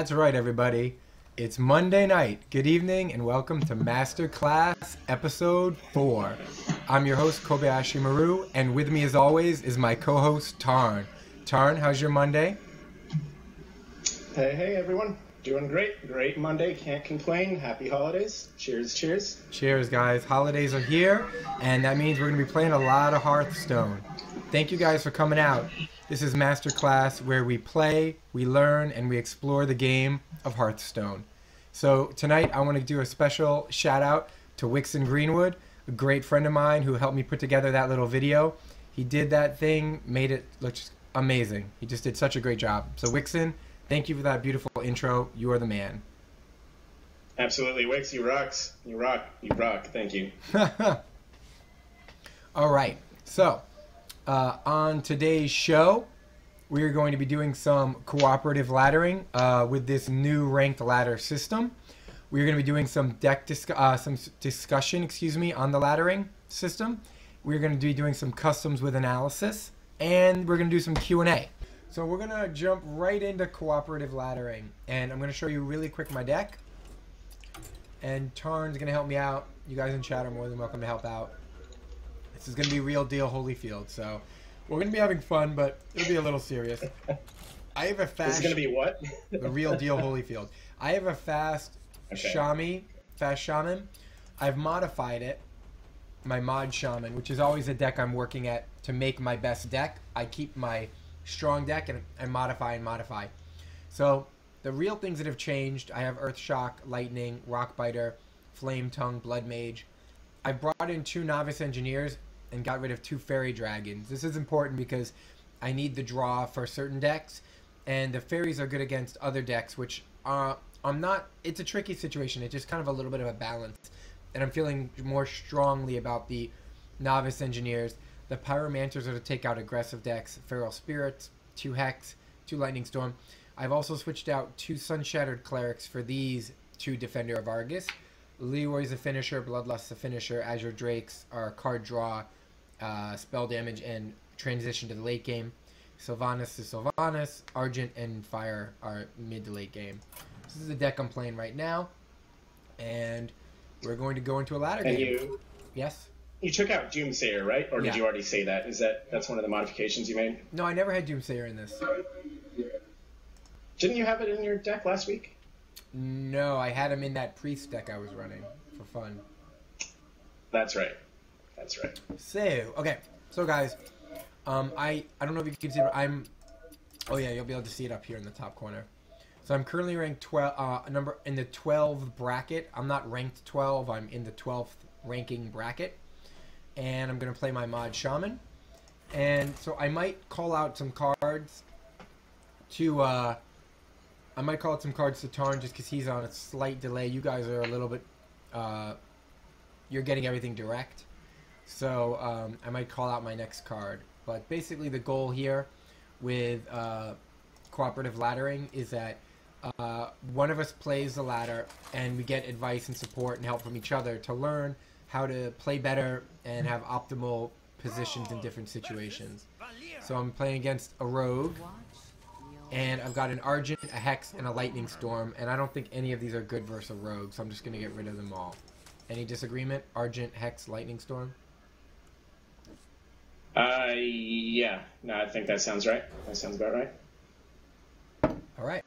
That's right, everybody. It's Monday night. Good evening and welcome to Masterclass Episode 4. I'm your host, Kobayshi Maru, and with me as always is my co-host, Tarn. Tarn, how's your Monday? Hey everyone. Doing great. Great Monday. Can't complain. Happy holidays. Cheers, cheers. Cheers, guys. Holidays are here, and that means we're going to be playing a lot of Hearthstone. Thank you guys for coming out. This is Masterclass, where we play, we learn, and we explore the game of Hearthstone. So tonight I want to do a special shout out to Wixon Greenwood, a great friend of mine who helped me put together that little video. He did that thing, made it look amazing. He just did such a great job. So Wixon, thank you for that beautiful intro. You are the man. Absolutely, Wix, you rocks. You rock. You rock. Thank you. All right. So on today's show, we are going to be doing some cooperative laddering with this new ranked ladder system. We're going to be doing some discussion, on the laddering system. We're going to be doing some customs with analysis, and we're going to do some Q&A. So we're going to jump right into cooperative laddering, and I'm going to show you really quick my deck. And Tarn's going to help me out. You guys in chat are more than welcome to help out. This is going to be real deal Holyfield, so we're going to be having fun, but it'll be a little serious. I have a fast... This is going to be what? The real deal Holyfield. I have a fast shaman. I've modified it, my mod shaman, which is always a deck I'm working at to make my best deck. I keep my strong deck and modify. So the real things that have changed, I have Earth Shock, Lightning, Rockbiter, Flame Tongue, Blood Mage. I brought in 2 Novice Engineers and got rid of 2 Fairy Dragons. This is important because I need the draw for certain decks, and the Fairies are good against other decks, which I'm not... It's a tricky situation. It's just kind of a little bit of a balance, and I'm feeling more strongly about the Novice Engineers. The Pyromanters are to take out aggressive decks, Feral Spirits, 2 Hex, 2 Lightning Storm. I've also switched out 2 Sun-Shattered Clerics for these 2 Defender of Argus. Leroy's a finisher, Bloodlust's a finisher, Azure Drakes are card draw, spell damage, and transition to the late game. Sylvanas is Sylvanas, Argent and Fire are mid to late game. This is the deck I'm playing right now, and we're going to go into a ladder game. Yes? You took out Doomsayer, right? Or did you already say that? That's one of the modifications you made? No, I never had Doomsayer in this. Didn't you have it in your deck last week? No, I had him in that priest deck I was running for fun. That's right. That's right. So, okay. So, guys, I don't know if you can see it, but I'm... Oh, yeah, you'll be able to see it up here in the top corner. So, I'm currently ranked 12, in the 12th bracket. I'm not ranked 12. I'm in the 12th ranking bracket. And I'm going to play my mod shaman. And so, I might call out some cards to... I might call out some cards to Tarn just because he's on a slight delay. You guys are a little bit... you're getting everything direct. So I might call out my next card. But basically the goal here with cooperative laddering is that one of us plays the ladder and we get advice and support and help from each other to learn how to play better and have optimal positions in different situations. So I'm playing against a rogue. And I've got an Argent, a Hex, and a Lightning Storm, and I don't think any of these are good versus a Rogue, so I'm just going to get rid of them all. Any disagreement? Argent, Hex, Lightning Storm? Yeah. No, I think that sounds right. That sounds about right. Alright.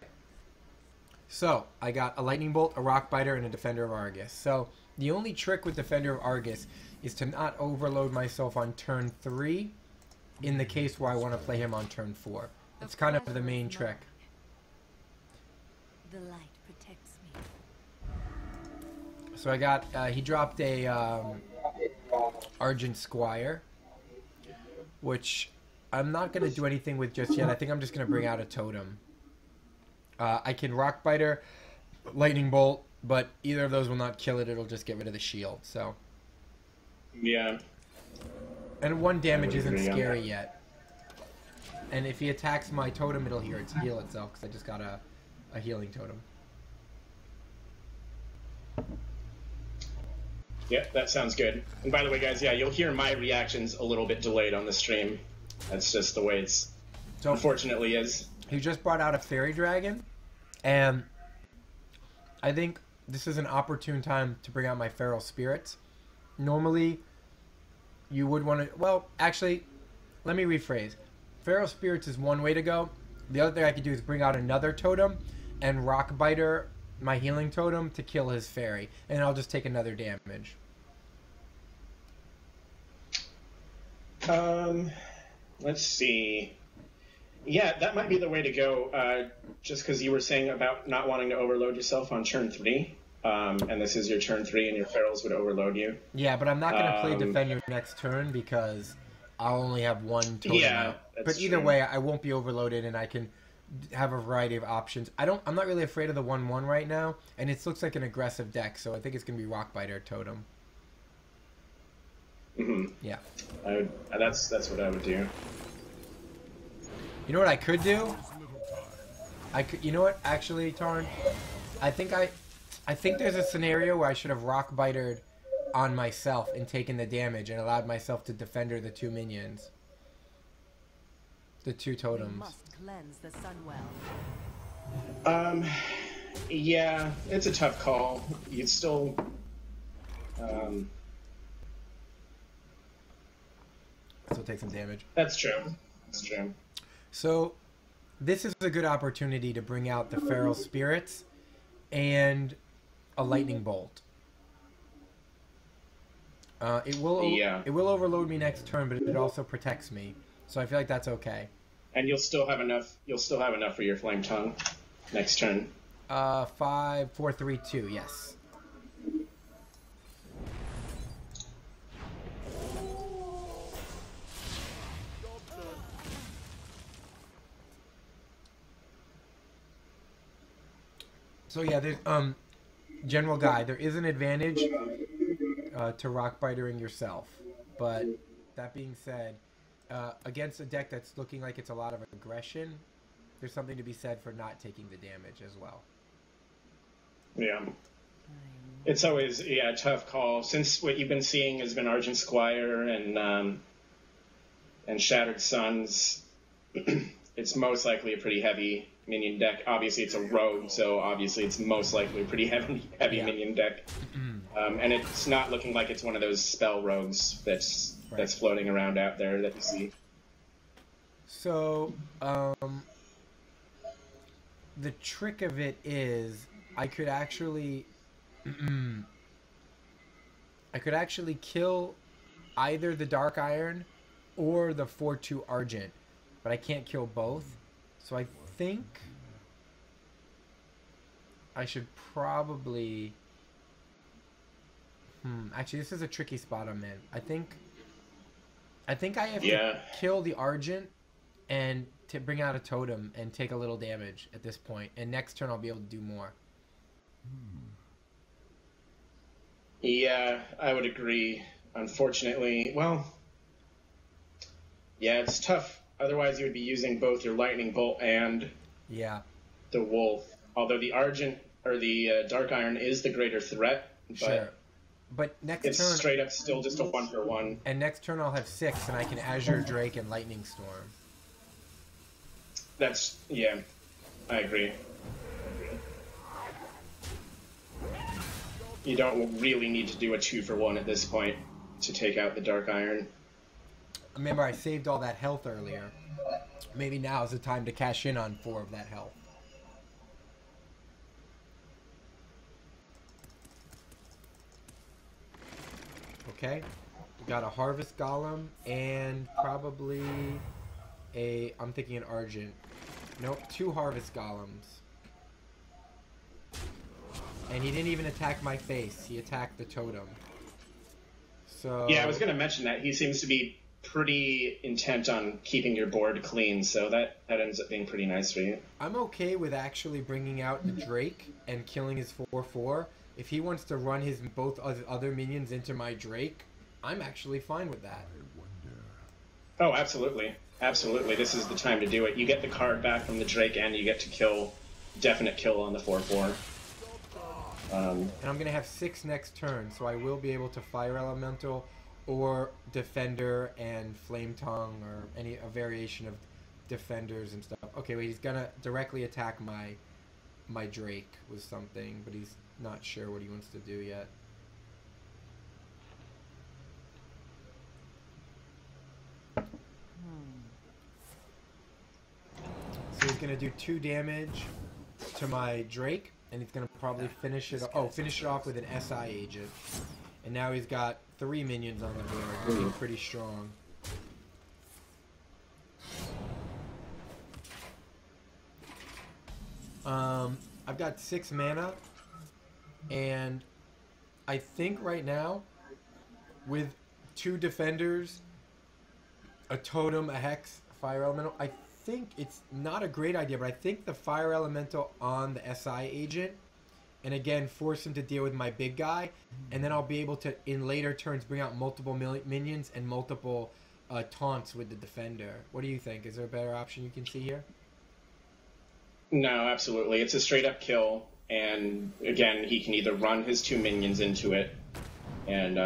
So, I got a Lightning Bolt, a Rockbiter, and a Defender of Argus. So, the only trick with Defender of Argus is to not overload myself on turn 3 in the case where I want to play him on turn 4. It's kind of the main trick. The light protects me. So I got, he dropped a Argent Squire, which I'm not going to do anything with just yet. I think I'm just going to bring out a Totem. I can Rockbiter, Lightning Bolt, but either of those will not kill it. It'll just get rid of the shield, so. Yeah. And 1 damage isn't scary yet. And if he attacks my totem, it'll heal itself, because I just got a healing totem. Yeah, that sounds good. And by the way, guys, yeah, you'll hear my reactions a little bit delayed on the stream. That's just the way it's unfortunately is. He just brought out a Fairy Dragon, And I think this is an opportune time to bring out my feral spirits. Normally, you would want to... Well, actually, let me rephrase. Feral spirits is one way to go. The other thing I could do is bring out another totem and Rockbiter my healing totem to kill his fairy. And I'll just take another damage. Let's see. Yeah, that might be the way to go, just because you were saying about not wanting to overload yourself on turn 3, and this is your turn 3 and your ferals would overload you. Yeah, but I'm not going to play Defender next turn because I'll only have one totem out. But either way, I won't be overloaded and I can have a variety of options. I'm not really afraid of the 1/1 right now, and it looks like an aggressive deck, so I think it's going to be Rockbiter totem. Mm-hmm. Yeah. That's what I would do. You know what I could do? You know what? Actually, Tarn, I think there's a scenario where I should have Rockbitered on myself and taken the damage and allowed myself to Defender the 2 minions. The 2 totems. Must cleanse the Sunwell. Yeah, it's a tough call. You'd still, So take some damage. That's true. That's true. So, this is a good opportunity to bring out the Feral Spirits and a Lightning Bolt. It will overload me next turn, but it also protects me. So I feel like that's okay. And you'll still have enough. You'll still have enough for your Flame Tongue next turn. 5, 4, 3, 2. Yes. So yeah, there's General Guy. There is an advantage to Rockbitering yourself, but that being said, against a deck that's looking like it's a lot of aggression, there's something to be said for not taking the damage as well. Yeah, it's always a tough call. Since what you've been seeing has been Argent Squire and Shattered Suns, it's most likely a pretty heavy minion deck. Obviously, it's a rogue, so obviously it's most likely a pretty heavy minion deck. And it's not looking like it's one of those spell rogues that's floating around out there that you see. So, the trick of it is, I could actually kill either the Dark Iron or the 4/2 Argent, but I can't kill both. So I think I should probably... Actually, this is a tricky spot I'm in. I think I have to kill the Argent and to bring out a totem and take a little damage at this point. And next turn I'll be able to do more. Yeah, I would agree. Unfortunately, well, yeah, it's tough. Otherwise, you would be using both your Lightning Bolt and the Wolf. Although the Argent or the Dark Iron is the greater threat, but next it's turn straight up still just a 1-for-1. And next turn I'll have 6, and I can Azure Drake and Lightning Storm. That's I agree. You don't really need to do a 2-for-1 at this point to take out the Dark Iron. Remember, I saved all that health earlier. Maybe now is the time to cash in on 4 of that health. Okay. We got a Harvest Golem and probably I'm thinking an Argent. Nope, 2 Harvest Golems. And he didn't even attack my face. He attacked the totem. So... Yeah, I was going to mention that. He seems to be pretty intent on keeping your board clean, so that ends up being pretty nice for you. I'm okay with actually bringing out the Drake and killing his 4/4. If he wants to run his both other minions into my Drake, I'm actually fine with that. Oh, absolutely. Absolutely. This is the time to do it. You get the card back from the Drake, and you get to definite kill on the 4/4. And I'm going to have 6 next turn, so I will be able to Fire Elemental or Defender and Flame Tongue or a variation of Defenders and stuff. Okay, wait, he's going to directly attack my my Drake with something, but he's not sure what he wants to do yet. So he's gonna do 2 damage to my Drake, and he's gonna probably finish it. Finish it off with an SI agent. And now he's got 3 minions on the board, which is pretty strong. I've got 6 mana, and I think right now, with 2 defenders, a totem, a hex, fire elemental, I think it's not a great idea, but I think the fire elemental on the SI agent, and again, force him to deal with my big guy, and then I'll be able to, in later turns, bring out multiple minions and multiple taunts with the defender. What do you think? Is there a better option you can see here? No, absolutely. It's a straight up kill, and again, he can either run his 2 minions into it, and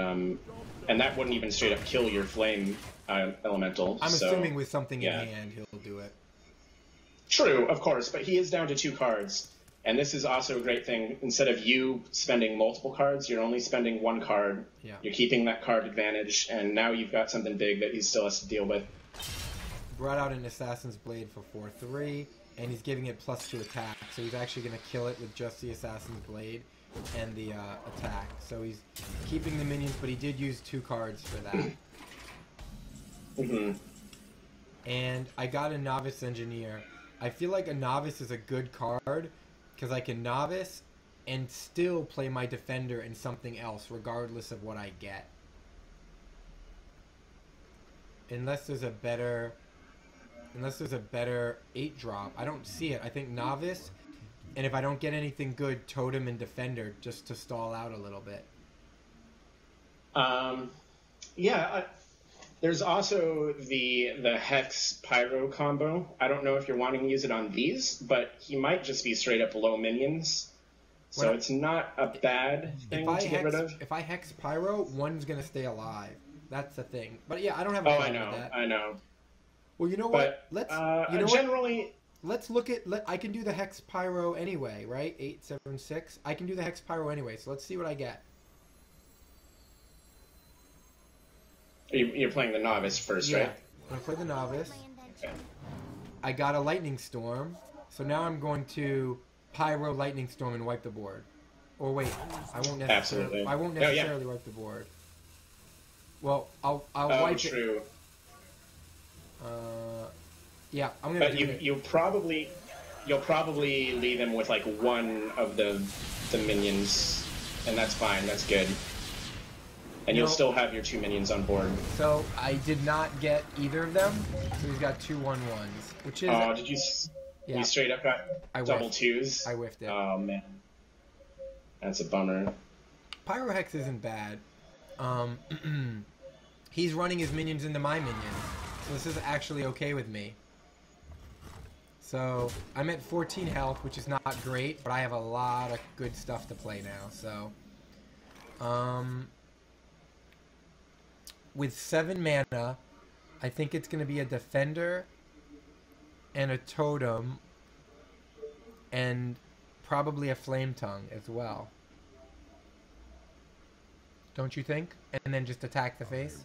that wouldn't even straight up kill your flame elemental. I'm assuming with something in hand he'll do it. True, of course, but he is down to 2 cards, and this is also a great thing. Instead of you spending multiple cards, you're only spending 1 card. Yeah. You're keeping that card advantage, and now you've got something big that he still has to deal with. Brought out an Assassin's Blade for 4/3. And he's giving it +2 attack, so he's actually going to kill it with just the Assassin's Blade and the attack. So he's keeping the minions, but he did use 2 cards for that. And I got a Novice Engineer. I feel like a Novice is a good card, because I can Novice and still play my Defender in something else, regardless of what I get. Unless there's a better 8-drop. I don't see it. I think Novice, and if I don't get anything good, Totem and Defender, just to stall out a little bit. There's also the Hex Pyro combo. I don't know if you're wanting to use it on these, but he might just be straight up low minions. So it's not a bad thing to get rid of. If I Hex Pyro, one's going to stay alive. That's the thing. But yeah, I don't have a problem with that. I know. Well, you know what? Let's generally. Let's look at. I can do the Hex Pyro anyway, right? 8, 7, 6. I can do the Hex Pyro anyway. So let's see what I get. You're playing the Novice first, right? I'm gonna play the Novice. Okay. I got a Lightning Storm, so now I'm going to Pyro Lightning Storm and wipe the board. Or wait, I won't necessarily. I won't necessarily wipe the board. Well, I'll wipe true. it. Yeah, I'm gonna. But you'll probably leave him with like 1 of the minions, and that's fine. That's good. And you'll still have your 2 minions on board. So I did not get either of them. So he's got 2 1/1s, which is. Oh, did you? You straight up got double 2s. I whiffed it. Oh man, that's a bummer. Pyro Hex isn't bad. He's running his minions into my minions. So this is actually okay with me. So I'm at 14 health, which is not great, but I have a lot of good stuff to play now. So, with 7 mana, I think it's going to be a Defender and a Totem and probably a Flame Tongue as well. Don't you think? And then just attack the face?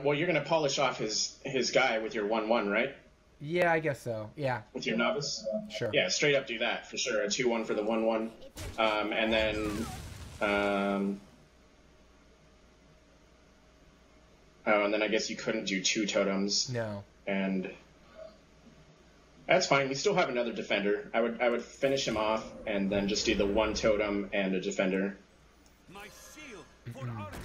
Well, you're going to polish off his guy with your 1/1, right? Yeah, I guess so. Yeah. With your Novice? Sure. Yeah, straight up do that, for sure. A 2/1 for the 1/1. And then... and then I guess you couldn't do 2 totems. No. And... That's fine. You still have another Defender. I would finish him off, and then just do the 1 totem and a Defender. My shield for Argus.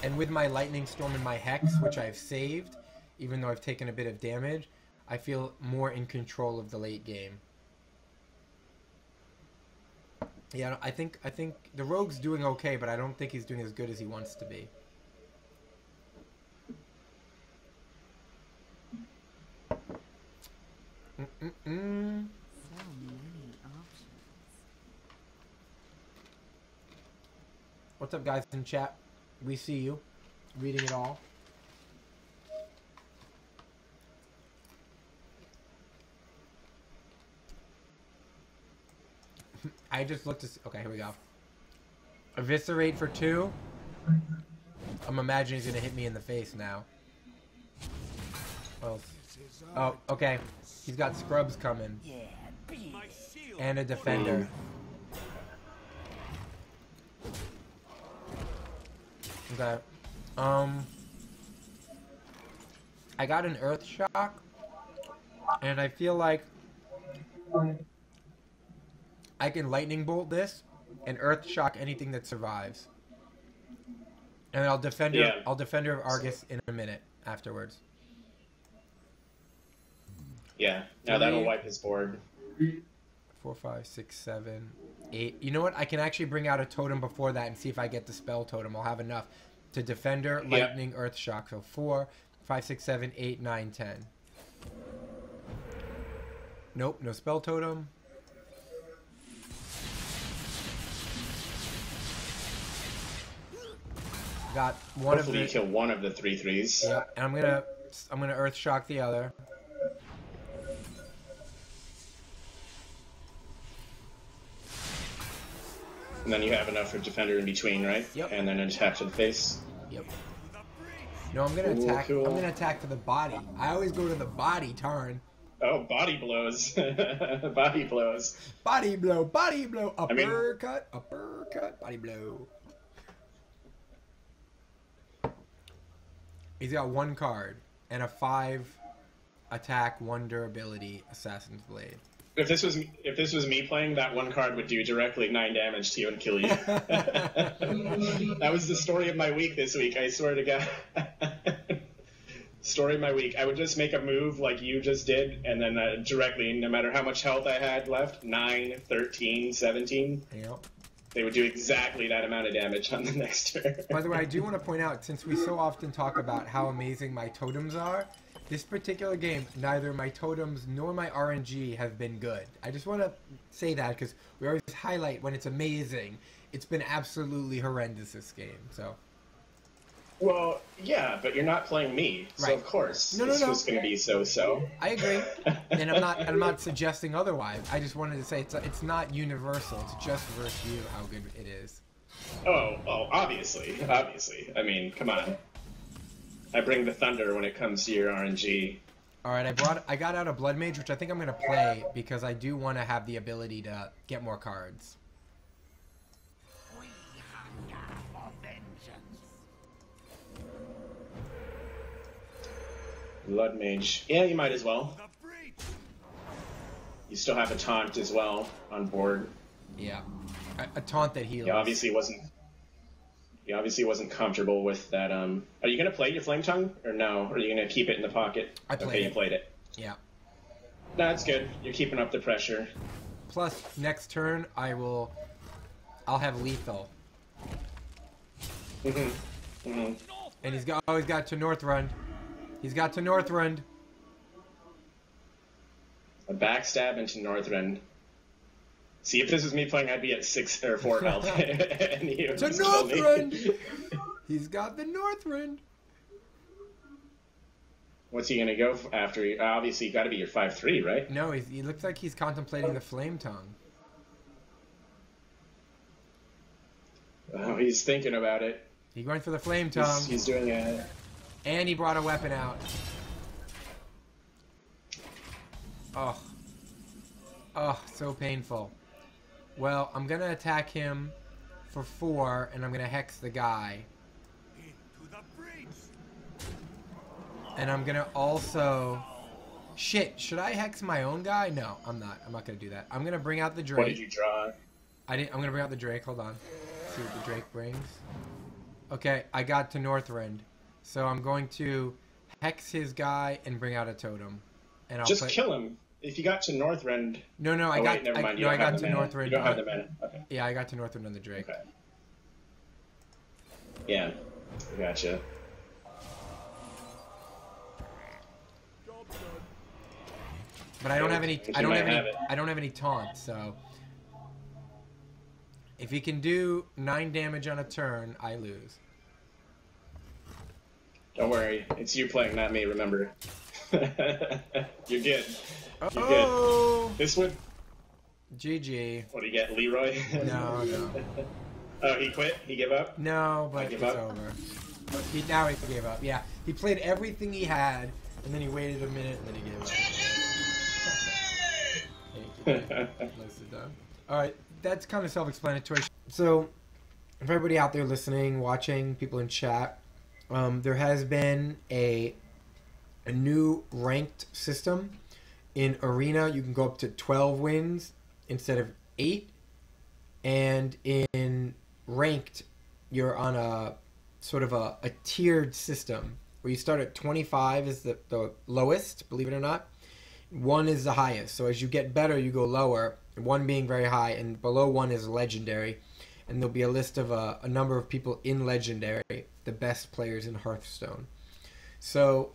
And with my Lightning Storm and my Hex, which I've saved, even though I've taken a bit of damage, I feel more in control of the late game. Yeah, I think the Rogue's doing okay, but I don't think he's doing as good as he wants to be. So many options. What's up, guys in chat? We see you. Reading it all. I just looked to see. Okay, here we go. Eviscerate for 2. I'm imagining he's gonna hit me in the face now. Oh, okay. He's got scrubs coming. My shield. And a defender. Okay. I got an earth shock. And I feel like I can lightning bolt this and earth shock anything that survives. And I'll defender I'll defender of Argus in a minute afterwards. Yeah. Now that'll wipe his board. 4, 5, 6, 7, 8. You know what? I can actually bring out a totem before that and see if I get the spell totem. I'll have enough to defender, lightning, earth shock. So 4, 5, 6, 7, 8, 9, 10. Nope, no spell totem. Got one Hopefully of the. you kill one of the 3/3s. Yeah, and I'm gonna earth shock the other. And then you have enough for defender in between, right? Yep. And then an attack to the face. Yep. No, I'm gonna attack. Cool. I'm gonna attack to the body. I always go to the body, Tarn. Oh, body blows. Body blows. Body blow, uppercut, uppercut, body blow. He's got 1 card and a 5 attack, 1 durability Assassin's Blade. If this was me playing, that 1 card would do directly 9 damage to you and kill you. That was the story of my week this week. I swear to God. Story of my week. I would just make a move like you just did, and then directly, no matter how much health I had left, 9, 13, 17, Yep. they would do exactly that amount of damage on the next turn. By the way, I do want to point out, since we so often talk about how amazing my totems are, this particular game, neither my totems nor my RNG have been good. I just want to say that because we always highlight when it's amazing. It's been absolutely horrendous this game. So. Well, yeah, but you're not playing me, so Right. of course No. this was going to be so-so. I agree, and I'm not suggesting otherwise. I just wanted to say it's not universal. It's just versus you how good it is. Oh, obviously. I mean, come on. I bring the thunder when it comes to your RNG. All right, I got out a Blood Mage, which I think I'm gonna play because I do want to have the ability to get more cards. We hunger for vengeance. Blood Mage. Yeah, you might as well. The breach. You still have a taunt as well on board. Yeah, a taunt that heals. He obviously wasn't comfortable with that. Are you gonna play your Flame Tongue or no? Or are you gonna keep it in the pocket? I played Okay, you it. played it. Yeah. No, that's good. You're keeping up the pressure. Plus, next turn I'll have lethal, And and he's got to Northrend. He's got to Northrend. a backstab into Northrend. See, if this was me playing, I'd be at 6 or 4 health. And he would To just kill me. Northrend. He's got the Northrend. What's he gonna go after? Obviously, got to be your 5/3, right? No, he looks like he's contemplating the Flame Tongue. Oh, he's thinking about it. He's going for the Flame Tongue, He's doing it. and he brought a weapon out. Oh, so painful. Well, I'm gonna attack him for 4, and I'm gonna hex the guy. Into the breach. And I'm gonna also... Shit, should I hex my own guy? No, I'm not. I'm not gonna do that. I'm gonna bring out the Drake. What did you draw? I'm gonna bring out the Drake. Hold on. See what the Drake brings. Okay, I got to Northrend. So I'm going to hex his guy and bring out a totem. And I'll Just kill him. If you got to Northrend... No, I Oh, got. wait, never mind. I got to mana. Northrend. You don't have the mana. Okay. Yeah, I got to Northrend on the Drake. Okay. Yeah. Gotcha. But I don't have any. If I you don't might have any. have it. I don't have any taunts. So if he can do 9 damage on a turn, I lose. Don't worry. It's you playing, not me, remember. You're good. You're Oh! good. GG. What do you get, Leroy? No. Oh, he quit? He gave up? No, but give it's up? over. Now he gave up. Yeah, he played everything he had, and then he waited a minute, and then he gave up. Nicely done. All right, that's kind of self-explanatory. So, if everybody out there listening, watching, people in chat, there has been a new ranked system. In Arena, you can go up to 12 wins instead of 8. And in Ranked, you're on a sort of a tiered system where you start at 25 is the lowest, believe it or not. 1 is the highest. So as you get better, you go lower. 1 being very high, and below 1 is Legendary. And there'll be a list of a number of people in Legendary, the best players in Hearthstone. So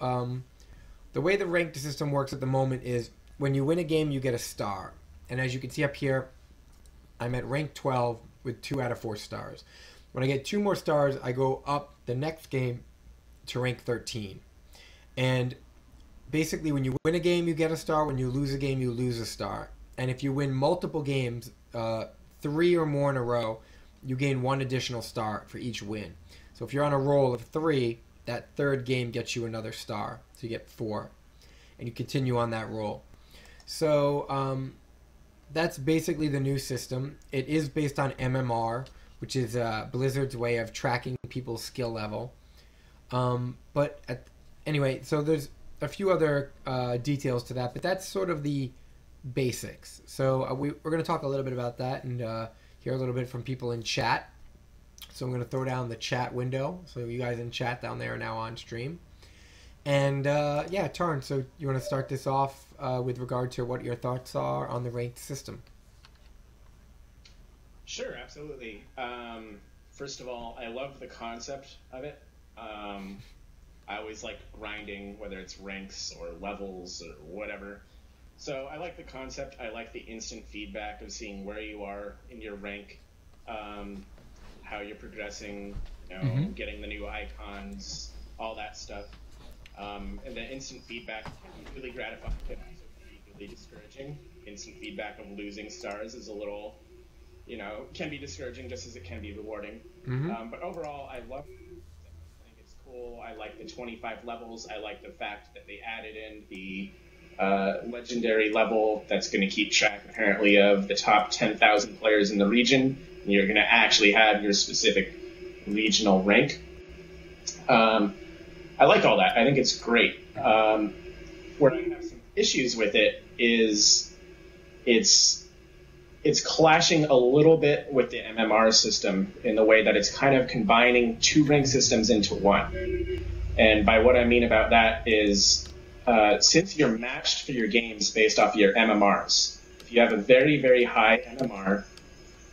the way the ranked system works at the moment is when you win a game, you get a star. And as you can see up here, I'm at rank 12 with 2 out of 4 stars. When I get 2 more stars, I go up the next game to rank 13. And basically, when you win a game, you get a star. When you lose a game, you lose a star. And if you win multiple games, 3 or more in a row, you gain 1 additional star for each win. So if you're on a roll of 3, that third game gets you another star. So you get 4. And you continue on that roll. So that's basically the new system. It is based on MMR, which is Blizzard's way of tracking people's skill level. Anyway, so there's a few other details to that, but that's sort of the basics. So we're going to talk a little bit about that and hear a little bit from people in chat. So I'm going to throw down the chat window. So you guys in chat down there are now on stream. And yeah, Tarn, so you want to start this off with regard to what your thoughts are on the ranked system? Sure, absolutely. First of all, I love the concept of it. I always like grinding, whether it's ranks or levels or whatever. So I like the concept. I like the instant feedback of seeing where you are in your rank, how you're progressing, getting the new icons, all that stuff. And the instant feedback can be really gratifying, but also can be really discouraging. Instant feedback of losing stars is a little, can be discouraging just as it can be rewarding. But overall, I love it. I think it's cool. I like the 25 levels. I like the fact that they added in the legendary level that's going to keep track, apparently, of the top 10,000 players in the region. And you're going to actually have your specific regional rank. I like all that. I think it's great. Where I have some issues with it is it's clashing a little bit with the MMR system in the way that it's kind of combining 2 rank systems into 1. And by what I mean about that is since you're matched for your games based off your MMRs, if you have a very, very high MMR,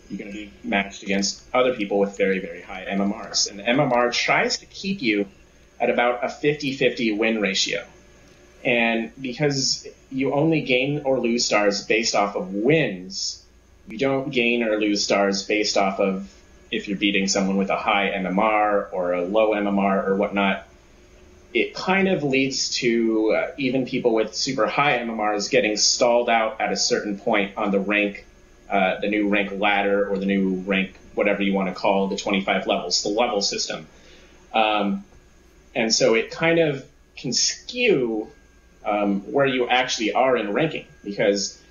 you're going to be matched against other people with very, very high MMRs. And the MMR tries to keep you at about a 50-50 win ratio. And because you only gain or lose stars based off of wins, you don't gain or lose stars based off of if you're beating someone with a high MMR or a low MMR or whatnot. It kind of leads to even people with super high MMRs getting stalled out at a certain point on the rank, the new rank ladder or the new rank, whatever you want to call the 25 levels, the level system. And so it kind of can skew where you actually are in ranking. Because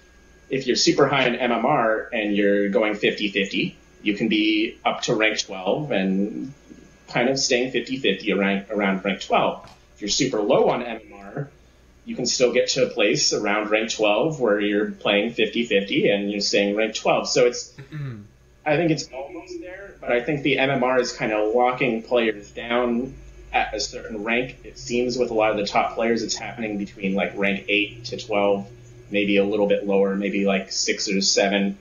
if you're super high in MMR and you're going 50-50, you can be up to rank 12 and kind of staying 50-50 around rank 12. If you're super low on MMR, you can still get to a place around rank 12 where you're playing 50-50 and you're staying rank 12. So it's, I think it's almost there, but I think the MMR is kind of locking players down at a certain rank. It seems with a lot of the top players, it's happening between like rank 8 to 12, maybe a little bit lower, maybe like 6 or 7.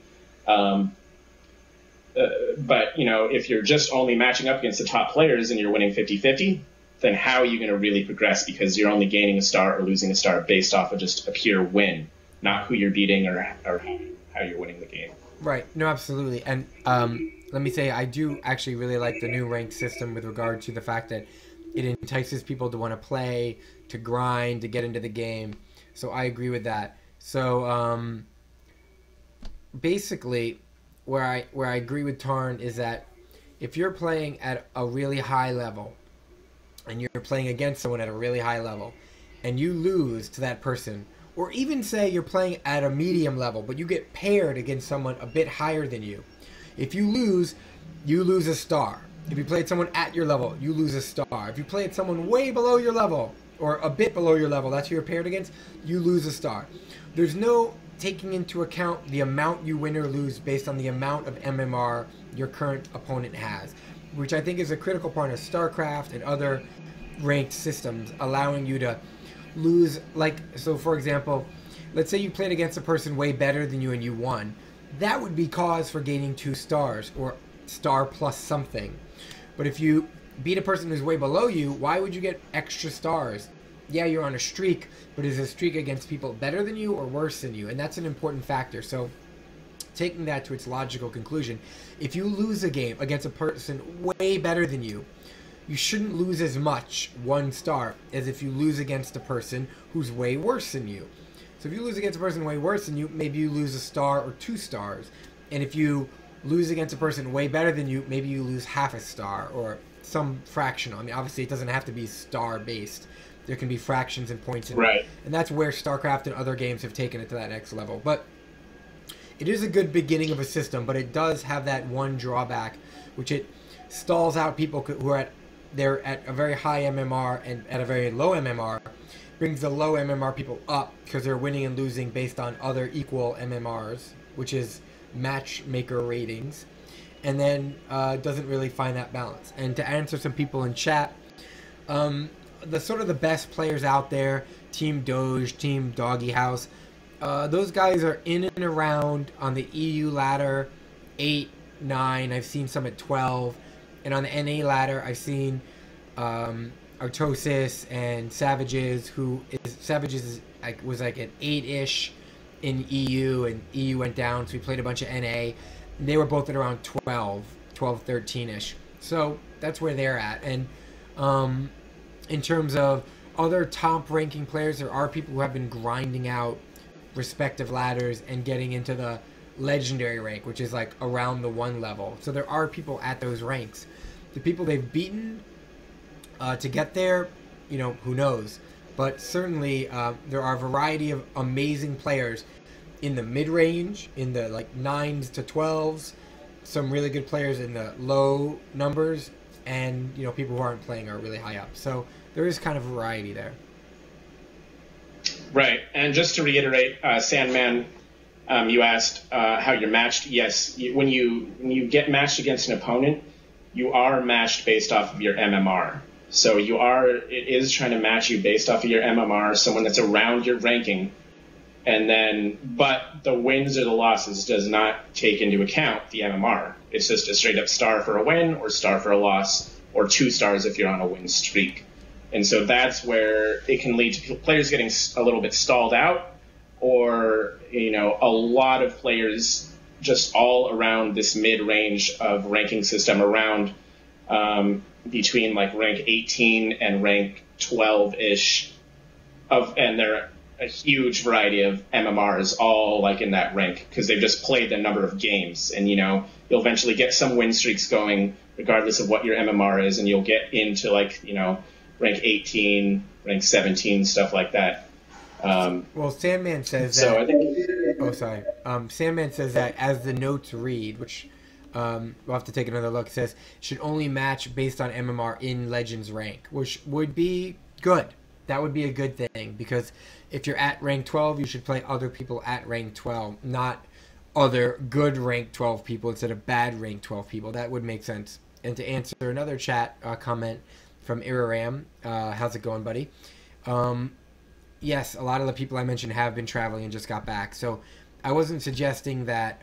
But, if you're just only matching up against the top players and you're winning 50-50, then how are you going to really progress? Because you're only gaining a star or losing a star based off of just a pure win, not who you're beating or how you're winning the game. Right. No, absolutely. And let me say, I do actually really like the new ranked system with regard to the fact that it entices people to want to play, to grind, to get into the game. So I agree with that. So basically, where I agree with Tarn is that if you're playing at a really high level, and you're playing against someone at a really high level, and you lose to that person, or even say you're playing at a medium level, but you get paired against someone a bit higher than you. If you lose a star. If you played someone at your level, you lose a star. If you played someone way below your level, or a bit below your level, that's who you're paired against, you lose a star. There's no taking into account the amount you win or lose based on the amount of MMR your current opponent has, which I think is a critical part of StarCraft and other ranked systems, allowing you to lose. Like, so for example, let's say you played against a person way better than you and you won. That would be cause for gaining 2 stars, or star plus something. But if you beat a person who's way below you, why would you get extra stars? Yeah, you're on a streak, but is a streak against people better than you or worse than you? And that's an important factor. So taking that to its logical conclusion, if you lose a game against a person way better than you, you shouldn't lose as much 1 star as if you lose against a person who's way worse than you. So if you lose against a person way worse than you, maybe you lose a star or 2 stars. And if you lose against a person way better than you, maybe you lose half a star or some fractional. I mean, obviously it doesn't have to be star based. There can be fractions and points. Right. And that's where StarCraft and other games have taken it to that next level. But it is a good beginning of a system, but it does have that one drawback, which it stalls out people who are they're at a very high MMR and at a very low MMR, brings the low MMR people up because they're winning and losing based on other equal MMRs, which is matchmaker ratings, and then doesn't really find that balance. And to answer some people in chat, the sort of the best players out there, Team Doge, Team Doggy House, those guys are in and around on the EU ladder 8, 9. I've seen some at 12, and on the NA ladder I've seen Artosis and Savages, was like at 8-ish in EU, and EU went down, so we played a bunch of NA. They were both at around 12, 13-ish. So that's where they're at. And in terms of other top ranking players, there are people who have been grinding out respective ladders and getting into the legendary rank, which is like around the 1 level. So there are people at those ranks. The people they've beaten to get there, you know, who knows? But certainly there are a variety of amazing players in the mid-range, in the like 9s to 12s, some really good players in the low numbers, and, you know, people who aren't playing are really high up. So there is kind of variety there. Right. And just to reiterate, Sandman, you asked how you're matched. Yes, when you get matched against an opponent, you are matched based off of your MMR. So it is trying to match you based off of your MMR, someone that's around your ranking. And then, but the wins or the losses does not take into account the MMR. It's just a straight up star for a win or star for a loss, or 2 stars if you're on a win streak. And so that's where it can lead to players getting a little bit stalled out, or, you know, a lot of players just all around this mid-range of ranking system, around between like rank 18 and rank 12-ish, and they're a huge variety of MMRs all like in that rank because they've just played the number of games. And, you know, you'll eventually get some win streaks going regardless of what your MMR is, and you'll get into like, you know, rank 18, rank 17, stuff like that. Well, Sandman says so that... I think... Sandman says that as the notes read, which we'll have to take another look, says should only match based on MMR in Legends rank, which would be good. That would be a good thing, because if you're at rank 12, you should play other people at rank 12, not other good rank 12 people instead of bad rank 12 people. That would make sense. And to answer another chat comment from Iraram, how's it going, buddy? Yes, a lot of the people I mentioned have been traveling and just got back. So I wasn't suggesting that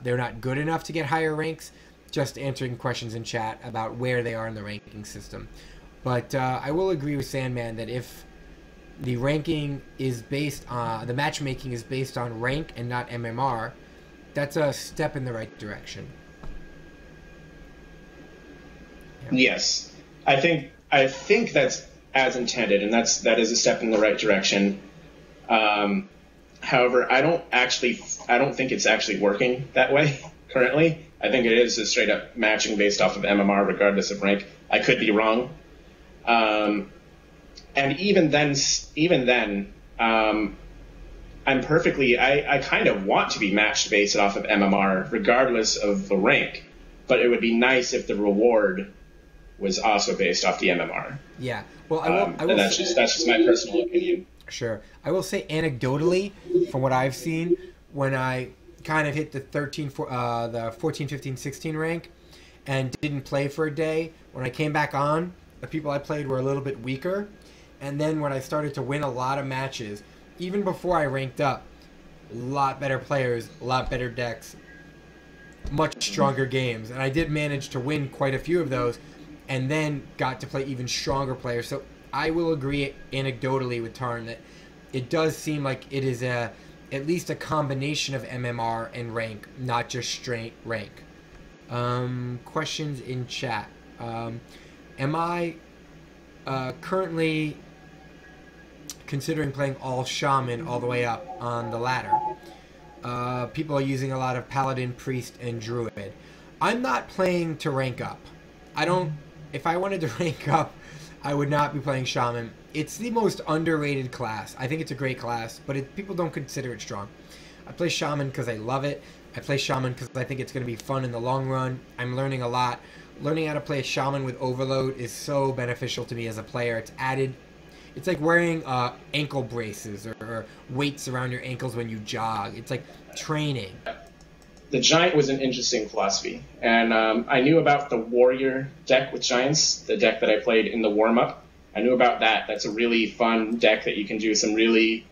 they're not good enough to get higher ranks, just answering questions in chat about where they are in the ranking system. But I will agree with Sandman that if the ranking is based on, the matchmaking is based on rank and not MMR, that's a step in the right direction. Yeah. Yes, I think that's as intended, and that is a step in the right direction. However, I don't think it's actually working that way currently. I think it is a straight up matching based off of MMR, regardless of rank. I could be wrong. And even then, I'm perfectly. I kind of want to be matched based off of MMR, regardless of the rank. But it would be nice if the reward was also based off the MMR. Yeah. Well, I will. And that's just my personal opinion. Sure. I will say anecdotally, from what I've seen, when I kind of hit the 14, 15, 16 rank and didn't play for a day, when I came back on, the people I played were a little bit weaker. And then when I started to win a lot of matches, even before I ranked up, a lot better players, a lot better decks, much stronger games. And I did manage to win quite a few of those and then got to play even stronger players. So I will agree anecdotally with Tarn that it does seem like it is at least a combination of MMR and rank, not just straight rank. Questions in chat. Am I currently considering playing all Shaman all the way up on the ladder? People are using a lot of Paladin, Priest, and Druid. I'm not playing to rank up. If I wanted to rank up, I would not be playing Shaman. It's the most underrated class. I think it's a great class, but people don't consider it strong. I play Shaman because I love it. I play Shaman because I think it's going to be fun in the long run. I'm learning a lot. Learning how to play a Shaman with Overload is so beneficial to me as a player. It's like wearing ankle braces or weights around your ankles when you jog. It's like training. The Giant was an interesting philosophy, and I knew about the Warrior deck with Giants, the deck that I played in the warm-up. I knew about that. That's a really fun deck that you can do some really...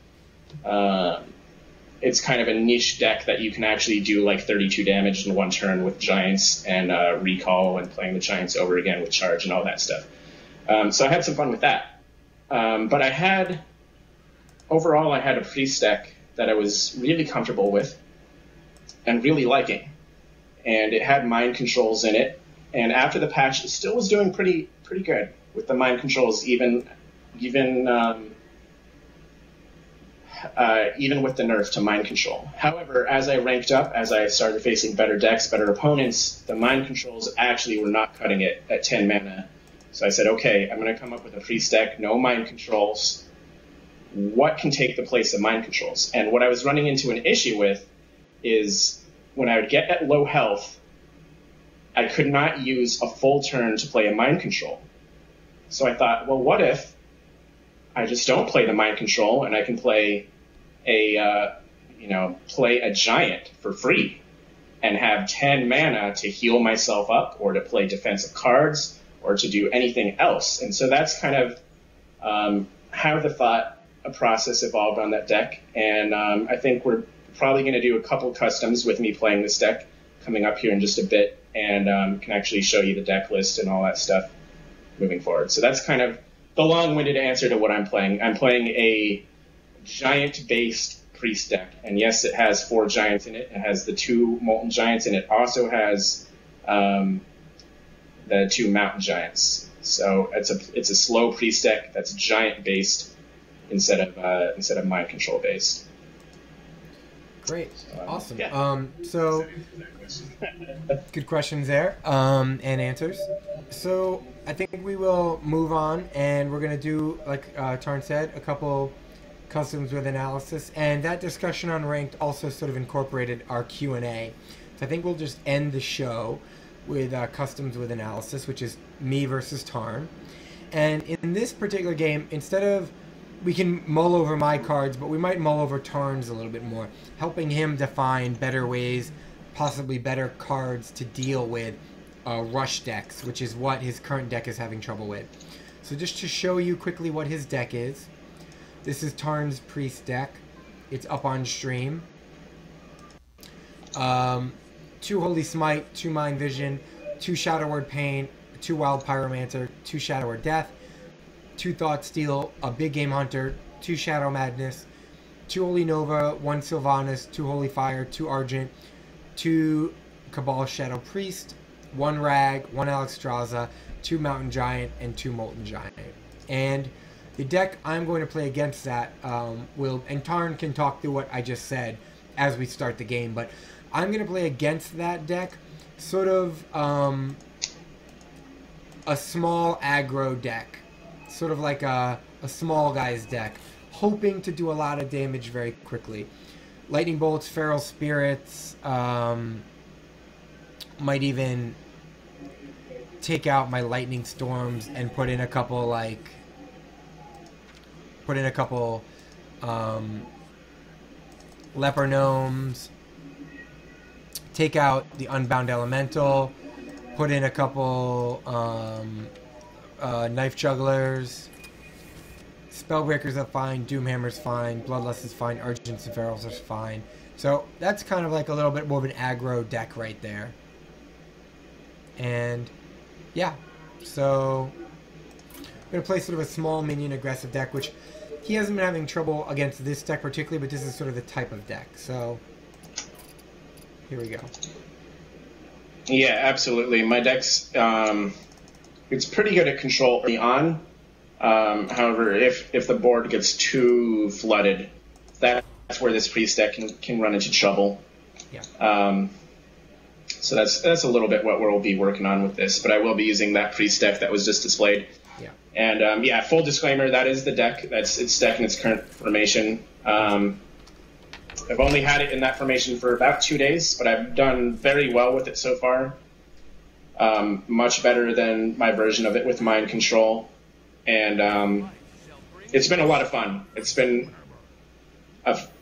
it's kind of a niche deck that you can actually do like 32 damage in one turn with Giants and recall and playing the Giants over again with charge and all that stuff. So I had some fun with that. But overall I had a Priest deck that I was really comfortable with and really liking. And it had mind controls in it. And after the patch, it still was doing pretty good with the mind controls, even with the nerf to mind control. However, as I ranked up, as I started facing better decks, better opponents, the mind controls actually were not cutting it at 10 mana. So I said, okay, I'm going to come up with a Priest deck, no mind controls. What can take the place of mind controls? And what I was running into an issue with is when I would get at low health, I could not use a full turn to play a mind control. So I thought, well, what if I just don't play the mind control and I can play a Giant for free and have 10 mana to heal myself up or to play defensive cards or to do anything else. And so that's kind of how the thought process evolved on that deck. And I think we're probably going to do a couple customs with me playing this deck coming up here in just a bit, and can actually show you the deck list and all that stuff moving forward. So that's kind of the long-winded answer to what I'm playing. I'm playing a Giant-based Priest deck, and yes, it has 4 Giants in it. It has the 2 Molten Giants, and it also has the 2 Mountain Giants. So it's a slow Priest deck that's Giant-based instead of Mind Control-based. Great, awesome. Yeah. So good questions there, and answers. So I think we will move on, and we're gonna do, like Tarn said, a couple customs with analysis, and that discussion on ranked also sort of incorporated our Q&A. So I think we'll just end the show with customs with analysis, which is me versus Tarn. And in this particular game, instead of we can mull over my cards, but we might mull over Tarn's a little bit more, helping him define better ways, possibly better cards to deal with rush decks, which is what his current deck is having trouble with. So just to show you quickly what his deck is, this is Tarn's Priest deck. It's up on stream. 2 Holy Smite, 2 Mind Vision, 2 Shadow Word Pain, 2 Wild Pyromancer, 2 Shadow Word Death, 2 Thought Steal, a Big Game Hunter, 2 Shadow Madness, 2 Holy Nova, 1 Sylvanas, 2 Holy Fire, 2 Argent, 2 Cabal Shadow Priest, 1 Rag, 1 Alexstrasza, 2 Mountain Giant, and 2 Molten Giant. And The deck I'm going to play against that and Tarn can talk through what I just said as we start the game, but I'm going to play against that deck, sort of a small aggro deck, sort of like a small guy's deck, hoping to do a lot of damage very quickly. Lightning bolts, feral spirits, might even take out my lightning storms and put in a couple leper gnomes, take out the unbound elemental, put in a couple knife jugglers. Spellbreakers are fine, Doomhammer's fine, Bloodlust is fine, Argents and Ferals are fine. So that's kind of like a little bit more of an aggro deck right there. And yeah, so I'm going to play sort of a small minion aggressive deck, which he hasn't been having trouble against this deck particularly, but this is sort of the type of deck. So here we go. Yeah, absolutely. My deck's it's pretty good at control early on. However, if the board gets too flooded, that's where this priest deck can run into trouble. Yeah. So that's a little bit what we'll be working on with this, but I will be using that priest deck that was just displayed. Yeah. And yeah, full disclaimer, that is the deck. That's its deck in its current formation. I've only had it in that formation for about 2 days, but I've done very well with it so far. Much better than my version of it with mind control. And it's been a lot of fun. It's been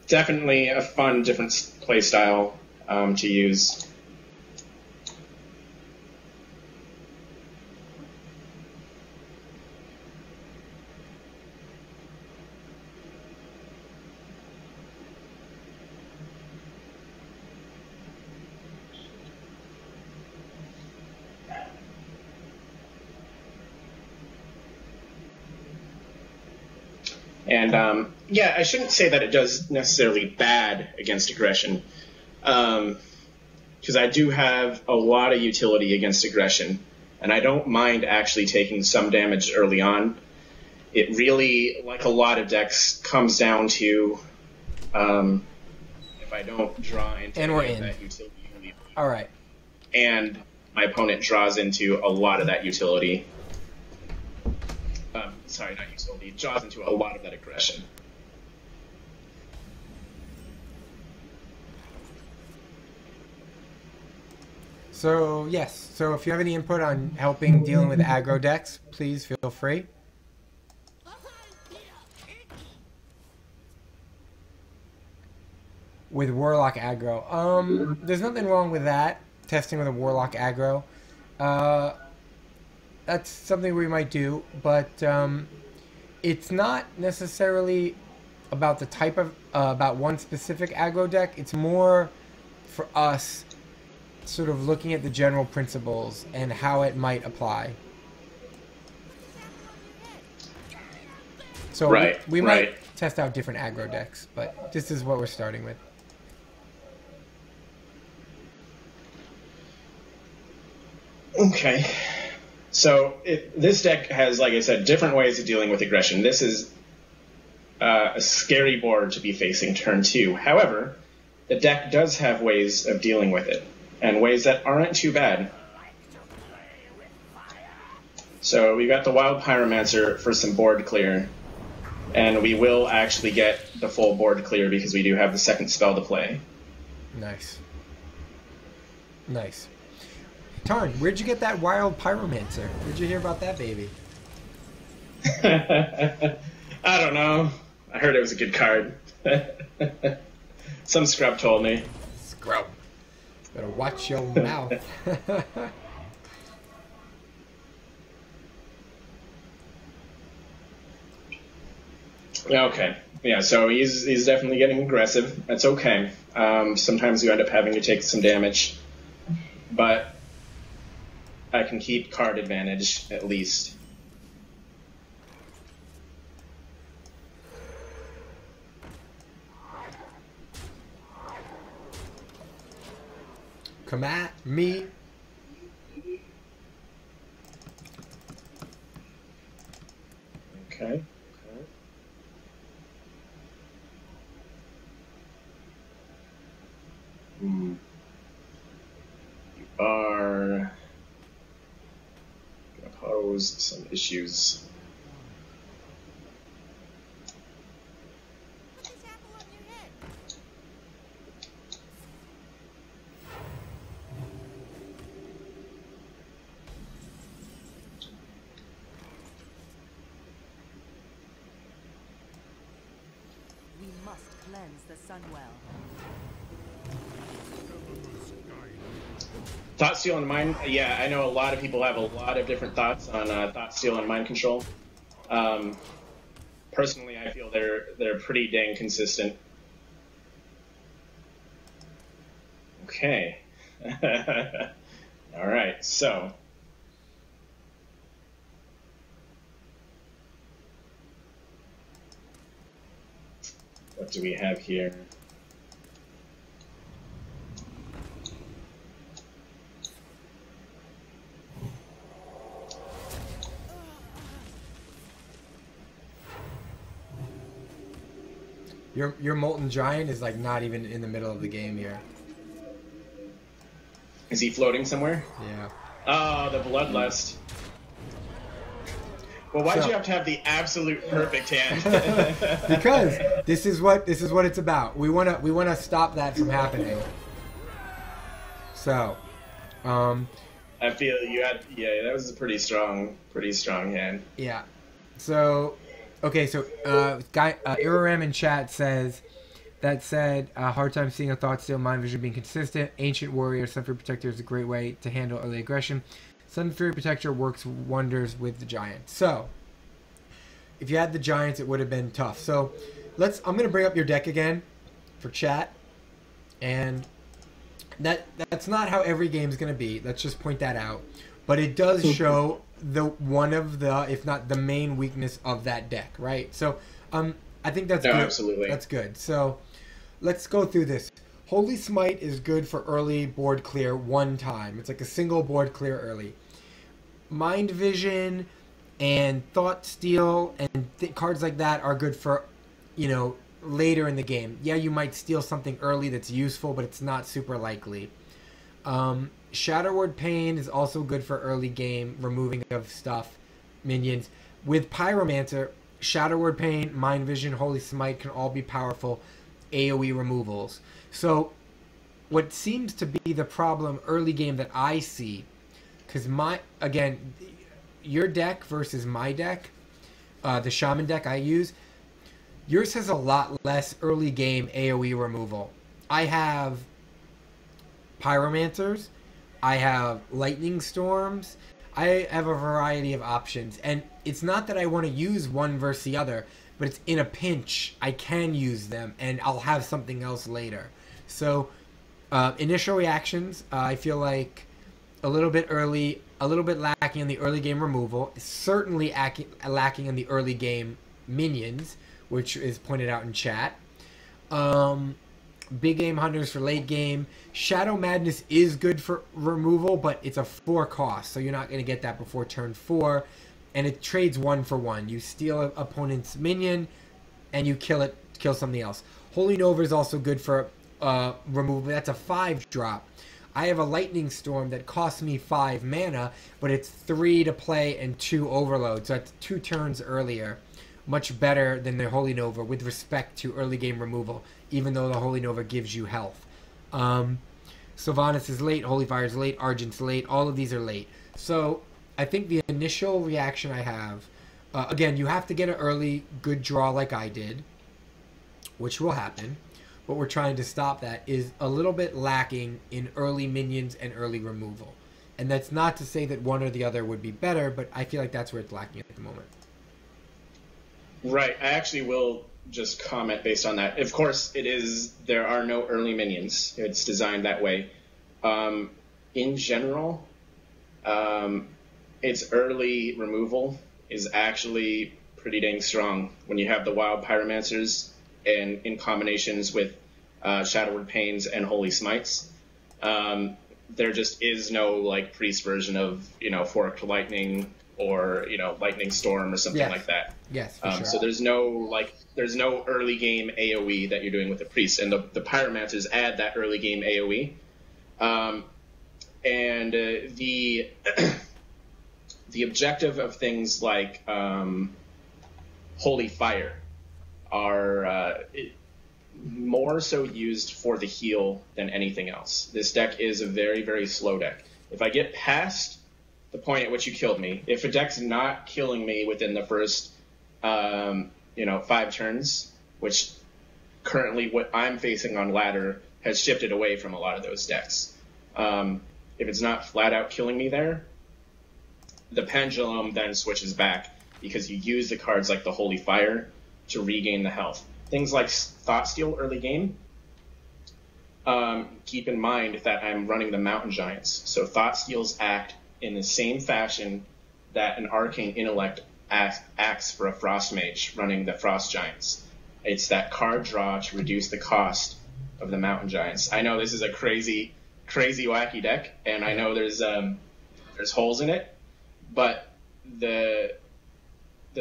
definitely a fun, different play style to use. And yeah, I shouldn't say that it does necessarily bad against aggression, because I do have a lot of utility against aggression, and I don't mind actually taking some damage early on. It really, like a lot of decks, comes down to if I don't draw into that utility. All right. And my opponent draws into a lot of that utility. Sorry, not utility. It draws into a lot of that aggression. So, yes. So, if you have any input on helping dealing with aggro decks, please feel free. With Warlock aggro. There's nothing wrong with that. Testing with a Warlock aggro. That's something we might do, but it's not necessarily about the type of about one specific aggro deck. It's more for us sort of looking at the general principles and how it might apply. So we might test out different aggro decks, but this is what we're starting with. Okay. So this deck has, like I said, different ways of dealing with aggression. This is a scary board to be facing turn 2. However, the deck does have ways of dealing with it, and ways that aren't too bad. So we got the Wild Pyromancer for some board clear, and we will actually get the full board clear because we do have the second spell to play. Nice. Nice. Tarn, where'd you get that Wild Pyromancer? Where'd you hear about that baby? I don't know. I heard it was a good card. Some scrub told me. Scrub. Better watch your mouth. Okay. Yeah, so he's definitely getting aggressive. That's okay. Sometimes you end up having to take some damage. But I can keep card advantage, at least. Come at me. Okay. You are going to pose some issues. Put this apple on your head. We must cleanse the Sunwell. Thought steal and mind. Yeah, I know a lot of people have a lot of different thoughts on thought steal and mind control. Personally, I feel they're pretty dang consistent. Okay. All right. So. What do we have here? Your Molten Giant is like not even in the middle of the game here. Is he floating somewhere? Yeah. Oh, the Bloodlust. Well, why'd you have to have the absolute perfect hand? Because this is what it's about. We wanna stop that from happening. So, I feel you had that was a pretty strong hand. yeah. So, okay. So, Iraram in chat says that said, hard time seeing a thought steal, mind vision being consistent. Ancient Warrior, Sun Fury Protector is a great way to handle early aggression. Sun Fury Protector works wonders with the Giants. So, if you had the Giants, it would have been tough. So, I'm going to bring up your deck again for chat. And that's not how every game is going to be. Let's just point that out. But it does show one of the, if not the main weakness of that deck, right? So, I think that's good. Absolutely. That's good. So, let's go through this. Holy Smite is good for early board clear one time. It's like a single board clear early. Mind Vision and Thought Steal and cards like that are good for, later in the game. Yeah, you might steal something early that's useful, but it's not super likely. Shadow Word Pain is also good for early game, removing of stuff, minions. With Pyromancer, Shadow Word Pain, Mind Vision, Holy Smite can all be powerful AoE removals. So, what seems to be the problem early game that I see, because your deck versus my deck, the Shaman deck I use, yours has a lot less early game AoE removal. I have Pyromancers, I have Lightning Storms, I have a variety of options, and it's not that I want to use one versus the other, but it's in a pinch, I can use them, and I'll have something else later. So, initial reactions, I feel like a little bit early, a little bit lacking in the early game removal, certainly lacking in the early game minions, which is pointed out in chat. Big Game Hunters for late game. Shadow Madness is good for removal, but it's a 4 cost, so you're not going to get that before turn 4. And it trades 1 for 1. You steal an opponent's minion, and you kill something else. Holy Nova is also good for removal. That's a 5 drop. I have a Lightning Storm that costs me 5 mana, but it's 3 to play and 2 overload, so that's 2 turns earlier. Much better than the Holy Nova with respect to early game removal, even though the Holy Nova gives you health. Sylvanas is late, Holy Fire is late, Argent's late, all of these are late. So I think the initial reaction I have, again, you have to get an early good draw like I did, which will happen. What we're trying to stop that is a little bit lacking in early minions and early removal. And that's not to say that one or the other would be better, but I feel like that's where it's lacking at the moment. Right. I actually will just comment based on that. Of course, there are no early minions. It's designed that way. In general, its early removal is actually pretty dang strong when you have the wild Pyromancers and in combinations with Shadow Word Pains and Holy Smites. There just is no priest version of Forked Lightning or lightning storm or something Yes. like that. Yes, for sure. So there's no early game AoE that you're doing with the priest, and the pyromancers add that early game AoE. The the objective of things like Holy Fire are more so used for the heal than anything else. This deck is a very, very slow deck. If I get past the point at which you killed me, if a deck's not killing me within the first 5 turns, which currently what I'm facing on ladder has shifted away from a lot of those decks. If it's not flat out killing me there, the pendulum then switches back because you use the cards like the Holy Fire to regain the health. Things like Thoughtsteal early game, keep in mind that I'm running the Mountain Giants. So Thoughtsteals act in the same fashion that an Arcane Intellect acts for a Frost Mage running the Frost Giants. It's that card draw to reduce the cost of the Mountain Giants. I know this is a crazy, wacky deck, and I know there's holes in it, but the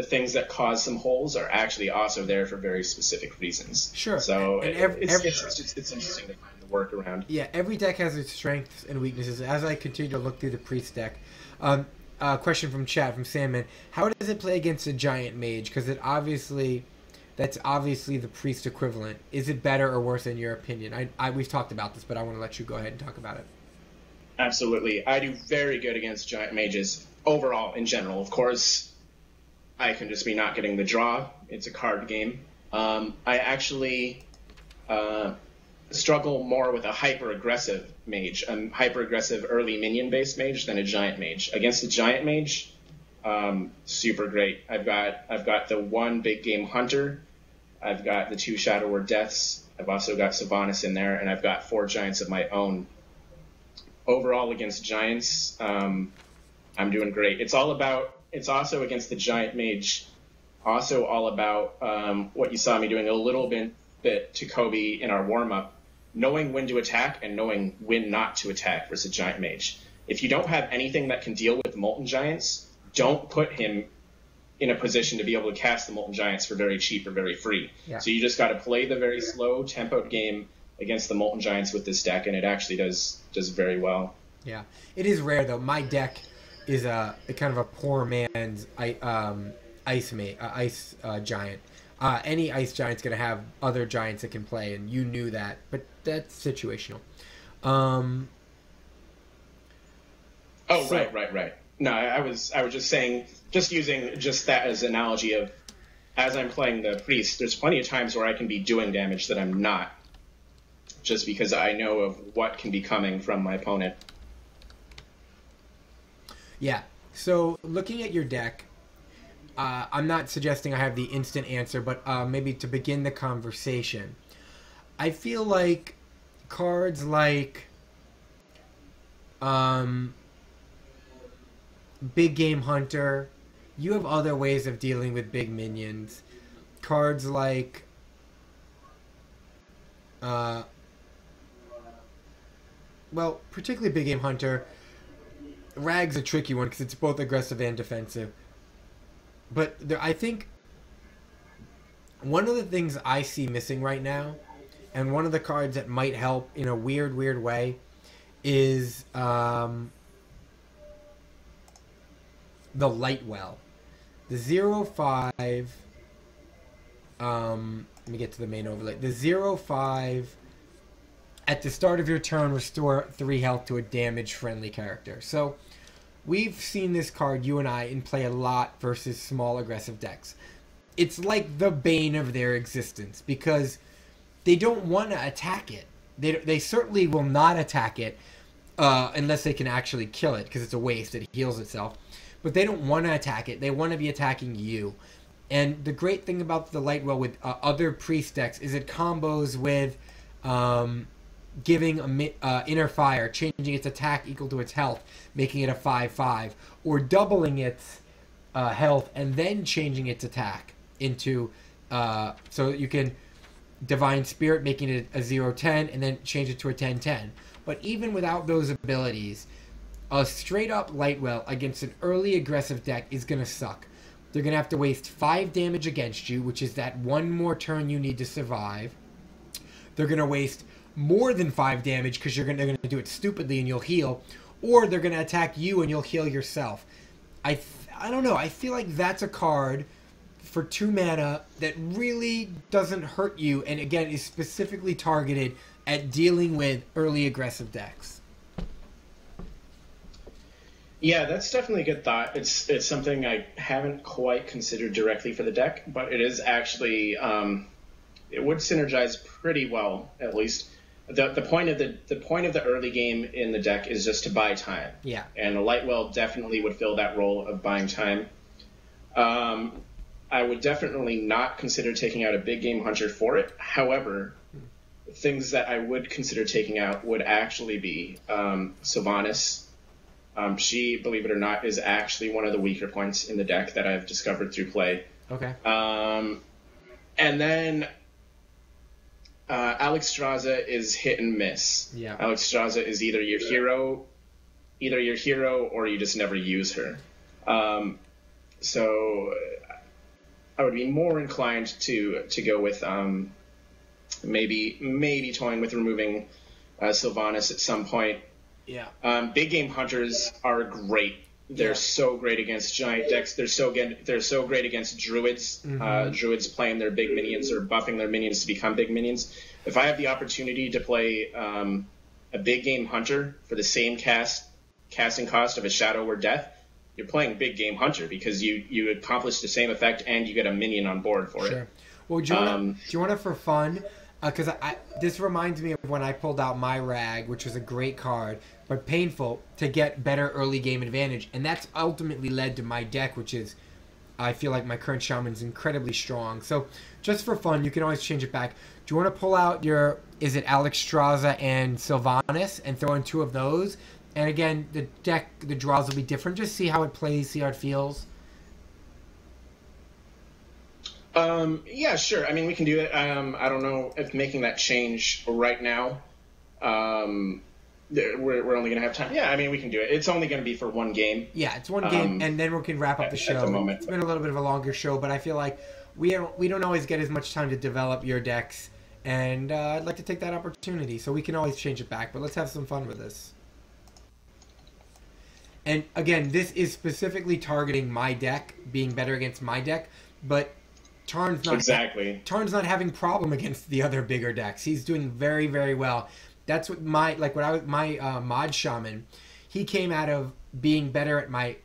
things that cause some holes are actually also there for very specific reasons. Sure. So And it's interesting to find the workaround. Yeah, every deck has its strengths and weaknesses. As I continue to look through the priest deck, question from chat from Sandman: how does it play against a giant mage? Because that's obviously the priest equivalent. Is it better or worse in your opinion? We've talked about this, but I want to let you go ahead and talk about it. Absolutely, I do very good against giant mages overall in general. Of course, I can just be not getting the draw. It's a card game. I actually struggle more with a hyper-aggressive mage, a hyper-aggressive early minion-based mage than a giant mage. Against a giant mage, super great. I've got the 1 big game hunter. I've got the 2 Shadow Word Deaths. I've also got Sylvanas in there, and I've got 4 giants of my own. Overall, against giants, I'm doing great. It's also against the giant mage, also all about what you saw me doing a little bit to Kobe in our warm-up, knowing when to attack and knowing when not to attack versus giant mage. If you don't have anything that can deal with Molten Giants, don't put him in a position to be able to cast the Molten Giants for very cheap or very free. Yeah. So you just got to play the very slow, tempoed game against the Molten Giants with this deck, and it actually does very well. Yeah, it is rare though. My deck is a kind of a poor man's ice giant. Any ice giant's gonna have other giants that can play, and you knew that, but that's situational. Right. No, I was just saying, just using just that as an analogy of, as I'm playing the priest, there's plenty of times where I can be doing damage that I'm not, just because I know of what can be coming from my opponent. Yeah. So looking at your deck, I'm not suggesting I have the instant answer, but maybe to begin the conversation, I feel like cards like Big Game Hunter, you have other ways of dealing with big minions. Cards like particularly Big Game Hunter, Rag's a tricky one because it's both aggressive and defensive. But I think one of the things I see missing right now, and one of the cards that might help in a weird way, is the Lightwell. The 0/5, let me get to the main overlay. The 0/5, at the start of your turn, restore 3 health to a damage-friendly character. So, we've seen this card, you and I, in play a lot versus small aggressive decks. It's like the bane of their existence, because they don't want to attack it. They certainly will not attack it unless they can actually kill it, because it's a waste. It heals itself. But they don't want to attack it. They want to be attacking you. And the great thing about the Lightwell with other priest decks is it combos with giving Inner Fire, changing its attack equal to its health, making it a 5/5, or doubling its health and then changing its attack into so you can Divine Spirit, making it a 0/10, and then change it to a 10/10. But even without those abilities, a straight up Lightwell against an early aggressive deck is going to suck. They're going to have to waste 5 damage against you, which is that one more turn you need to survive. They're going to waste more than 5 damage because they're going to do it stupidly and you'll heal. Or they're going to attack you and you'll heal yourself. I don't know. I feel like that's a card for 2 mana that really doesn't hurt you and, again, is specifically targeted at dealing with early aggressive decks. Yeah, that's definitely a good thought. It's something I haven't quite considered directly for the deck, but it is actually it would synergize pretty well, at least. The point of the early game in the deck is just to buy time. Yeah. And a Lightwell definitely would fill that role of buying time. I would definitely not consider taking out a big game hunter for it. However, things that I would consider taking out would actually be Sylvanas. She, believe it or not, is actually one of the weaker points in the deck that I've discovered through play. Okay. And then Alexstrasza is hit and miss. Yeah. Alexstrasza is either your hero or you just never use her. So I would be more inclined to go with maybe toying with removing Sylvanas at some point. Yeah. Big game hunters are great. They're so great against giant decks. They're so great against druids. Mm-hmm. Druids playing their big minions or buffing their minions to become big minions. If I have the opportunity to play a big game hunter for the same casting cost of a Shadow or Death, you're playing big game hunter because you accomplish the same effect and you get a minion on board for it. Well, do you want to for fun? Because this reminds me of when I pulled out my Rag, which was a great card, but painful to get better early game advantage. And that's ultimately led to my deck, which is, I feel like my current Shaman's incredibly strong. So just for fun, you can always change it back. Do you want to pull out is it Alexstrasza and Sylvanas and throw in 2 of those? And again, the draws will be different. Just see how it plays, see how it feels. Yeah, sure. I mean, we can do it. I don't know if making that change right now. We're only going to have time. Yeah, I mean, we can do it. It's only going to be for 1 game. Yeah, it's 1 game, and then we can wrap up the show. At the moment. It's been a little bit of a longer show, but I feel like we don't always get as much time to develop your decks, and I'd like to take that opportunity, so we can always change it back, but let's have some fun with this. And again, this is specifically targeting my deck, being better against my deck, but Tarn's not having problem against the other bigger decks. He's doing very, very well. That's what my Mod Shaman, he came out of being better at my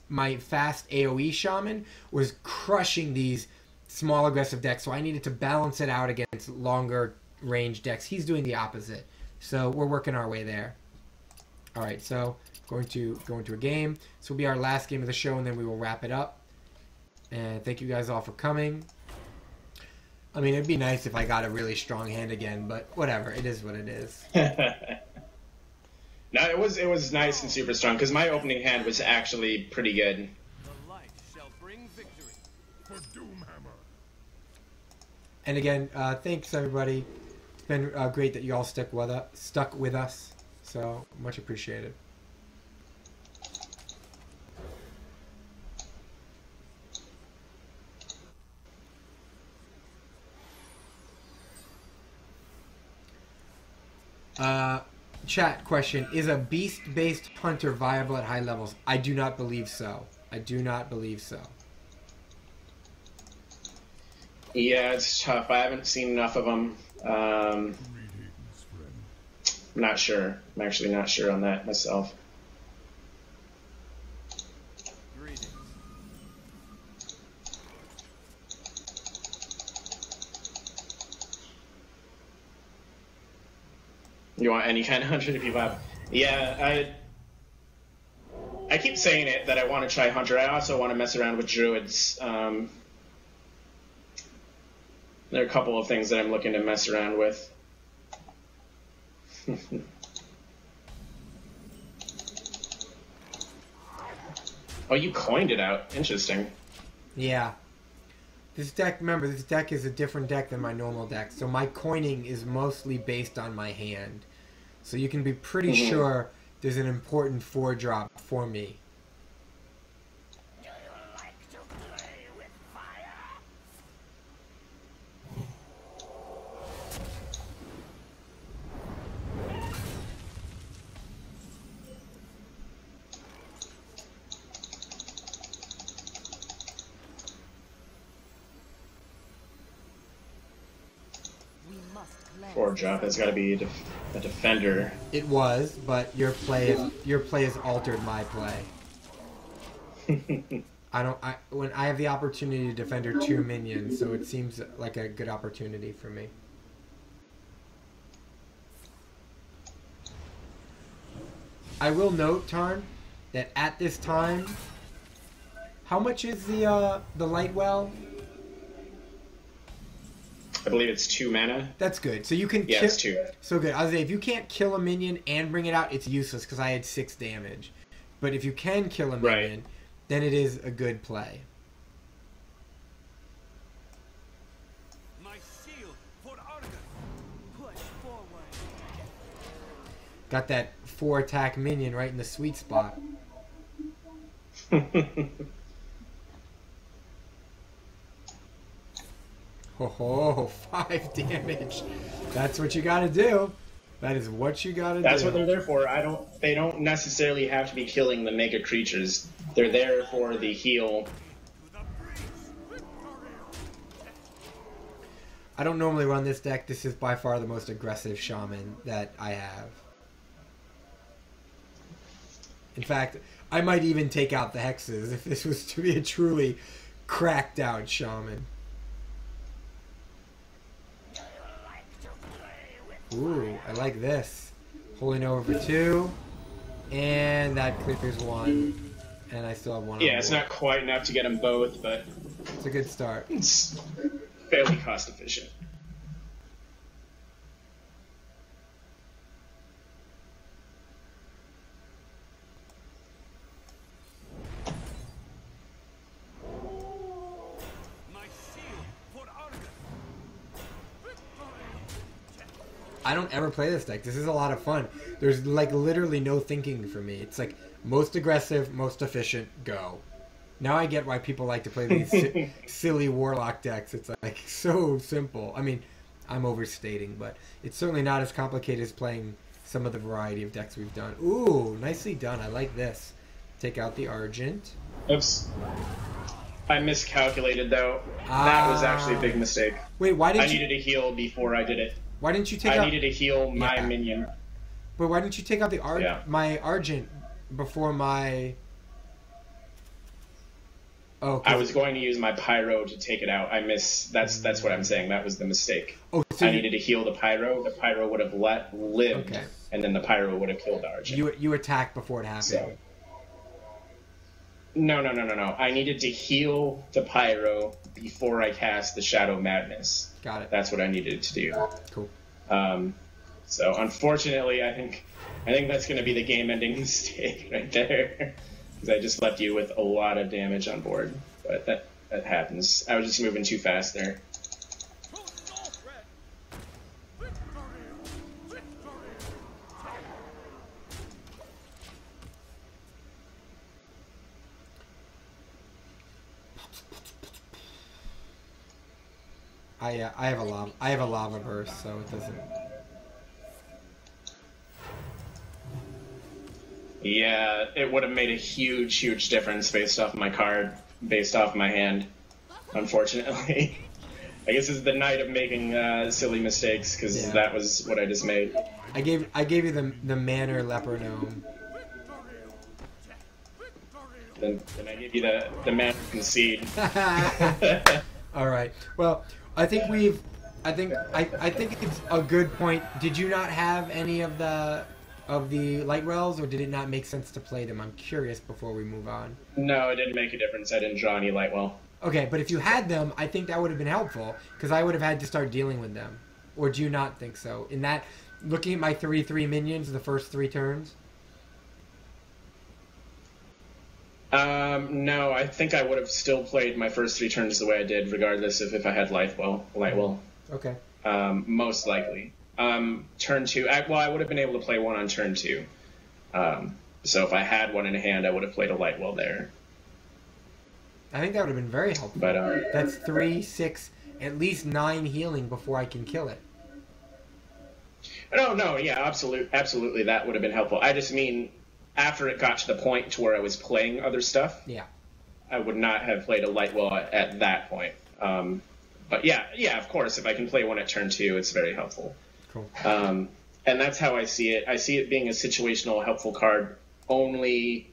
my fast AoE Shaman was crushing these small aggressive decks, so I needed to balance it out against longer range decks. He's doing the opposite. So we're working our way there. All right, so going to go into a game. This will be our last game of the show, and then we will wrap it up. And thank you guys all for coming. I mean, it'd be nice if I got a really strong hand again, but whatever. It is what it is. No, it was nice and super strong, because my opening hand was actually pretty good. The light shall bring victory for Doomhammer. And again, thanks everybody. It's been great that you all stuck with us. So much appreciated. Chat question: is a beast-based hunter viable at high levels? I do not believe so. I do not believe so. Yeah, it's tough. I haven't seen enough of them. I'm not sure. I'm actually not sure on that myself. Greetings. You want any kind of hunter to be viable? Yeah, I keep saying it that I want to try hunter. I also want to mess around with druids. There are a couple of things that I'm looking to mess around with. Oh, you coined it out. Interesting. Yeah. This deck, remember, this deck is a different deck than my normal deck. So my coining is mostly based on my hand. So you can be pretty sure there's an important 4-drop for me. Do you like to play with fire? We must cleanse 4-drop has got to be a defender. It was, but your play has altered my play. When I have the opportunity to defend her 2 minions, so it seems like a good opportunity for me. I will note, Tarn, that at this time, how much is the light well? I believe it's 2 mana. That's good. So you can Yeah, it's 2. So good. I was saying, if you can't kill a minion and bring it out, it's useless because I had 6 damage. But if you can kill a minion, then it is a good play. My shield for Argus. push forward. Got that 4-attack minion right in the sweet spot. Oh, 5 damage. That's what you gotta do. That is what you gotta do. That's what they're there for. They don't necessarily have to be killing the mega creatures. They're there for the heal. I don't normally run this deck. This is by far the most aggressive shaman that I have. In fact, I might even take out the hexes if this was to be a truly cracked out shaman. Ooh, I like this. Holy Nova for 2. And that clears 1. And I still have 1 Yeah, on it's board. not quite enough to get them both, but It's a good start. it's fairly cost efficient. My shield for Argus. I don't ever play this deck. This is a lot of fun. There's like literally no thinking for me. It's like most aggressive, most efficient, go. Now I get why people like to play these silly warlock decks. It's like so simple. I mean, I'm overstating, but it's certainly not as complicated as playing some of the variety of decks we've done. Ooh, nicely done. I like this. Take out the Argent. Oops. I miscalculated, though. That was actually a big mistake. Wait, why I didn't you? needed to heal before I did it. Why didn't you take I out? needed to heal my Yeah. minion. But why didn't you take out the Yeah. my Argent before my? Oh, I was going to use my pyro to take it out. I missed. That's what I'm saying. That was the mistake. Oh, so I needed to heal the pyro. The pyro would have lived, Okay. and then the pyro would have killed the Argent. you attacked before it happened. So. No. I needed to heal the pyro before I cast the Shadow Madness. Got it. That's what I needed to do. Cool. So unfortunately, I think that's going to be the game-ending mistake right there, because I just left you with a lot of damage on board. But that happens. I was just moving too fast there. I have a lava burst, so it doesn't. Yeah, it would have made a huge difference based off my card, based off my hand. Unfortunately, I guess it's the night of making silly mistakes, because Yeah. that was what I just made. I gave you the Manor Leper Gnome. Then I gave you the man concede. All right. Well, I think I think it's a good point. Did you not have any of the light wells, or did it not make sense to play them? I'm curious before we move on. No, it didn't make a difference. I didn't draw any light well. Okay, but if you had them, I think that would have been helpful because I would have had to start dealing with them. Or do you not think so? In that, looking at my 3/3 minions, the first 3 turns. No, I think I would have still played my first 3 turns the way I did, regardless of if I had light well. Okay. Most likely. Turn 2. I would have been able to play 1 on turn 2. So if I had one in hand, I would have played a Lightwell there. I think that would have been very helpful. But That's 3, 6, at least 9 healing before I can kill it. no, yeah, absolutely, that would have been helpful. I just mean, after it got to the point to where I was playing other stuff, Yeah. I would not have played a Lightwell at that point. But yeah, of course, if I can play one at turn 2, it's very helpful. Cool. And that's how I see it. I see it being a situational helpful card only,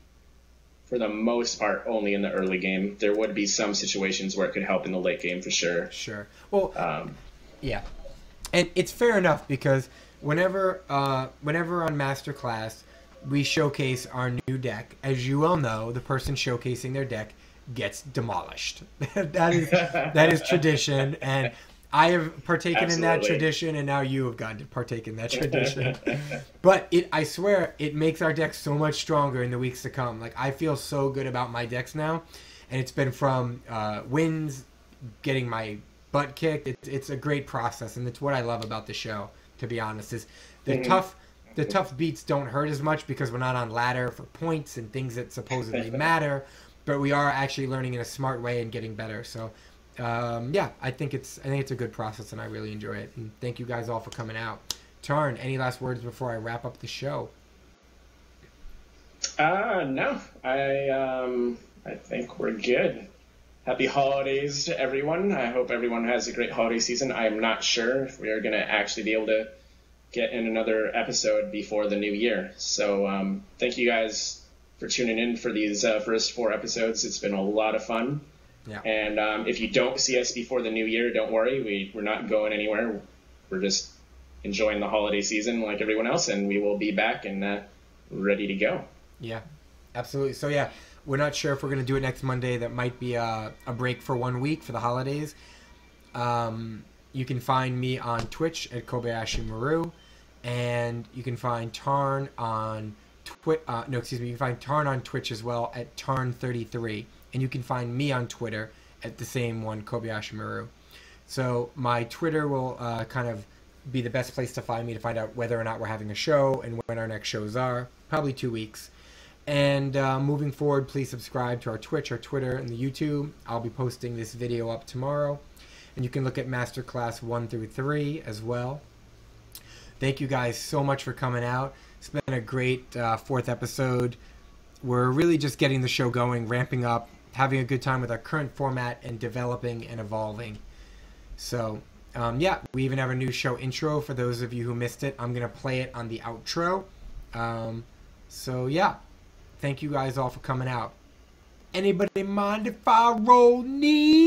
for the most part, only in the early game. There would be some situations where it could help in the late game for sure. Sure. Well, yeah. And it's fair enough because whenever on Masterclass we showcase our new deck, as you all know, the person showcasing their deck gets demolished. that is tradition, and I have partaken in that tradition, and now you have gotten to partake in that tradition. But I swear, it makes our deck so much stronger in the weeks to come. Like, I feel so good about my decks now, and it's been from wins, getting my butt kicked. It's a great process, and it's what I love about the show, to be honest, is the tough beats don't hurt as much because we're not on ladder for points and things that supposedly matter, but we are actually learning in a smart way and getting better. So yeah, I think it's a good process, and I really enjoy it. And thank you guys all for coming out. Tarn, any last words before I wrap up the show? No. I think we're good. Happy holidays to everyone. I hope everyone has a great holiday season. I'm not sure if we are going to actually be able to get in another episode before the new year. So thank you guys for tuning in for these first 4 episodes. It's been a lot of fun. Yeah. And if you don't see us before the new year, don't worry. We're not going anywhere. We're just enjoying the holiday season like everyone else, and we will be back and ready to go. Yeah, absolutely. So yeah, we're not sure if we're going to do it next Monday. That might be a break for 1 week for the holidays. You can find me on Twitch at Kobayshi Maru, and you can find Tarn on you can find Tarn on Twitch as well at Tarn33, and you can find me on Twitter at the same one, Kobayshi Maru. So my Twitter will kind of be the best place to find me to find out whether or not we're having a show and when our next shows are. Probably 2 weeks. And moving forward, please subscribe to our Twitch, our Twitter, and the YouTube. I'll be posting this video up tomorrow. And you can look at Masterclass 1 through 3 as well. Thank you guys so much for coming out. It's been a great 4th episode. We're really just getting the show going, ramping up, having a good time with our current format, and developing and evolving. So, yeah, we even have a new show intro for those of you who missed it. I'm going to play it on the outro. So, yeah. Thank you guys all for coming out. Anybody mind if I roll knee?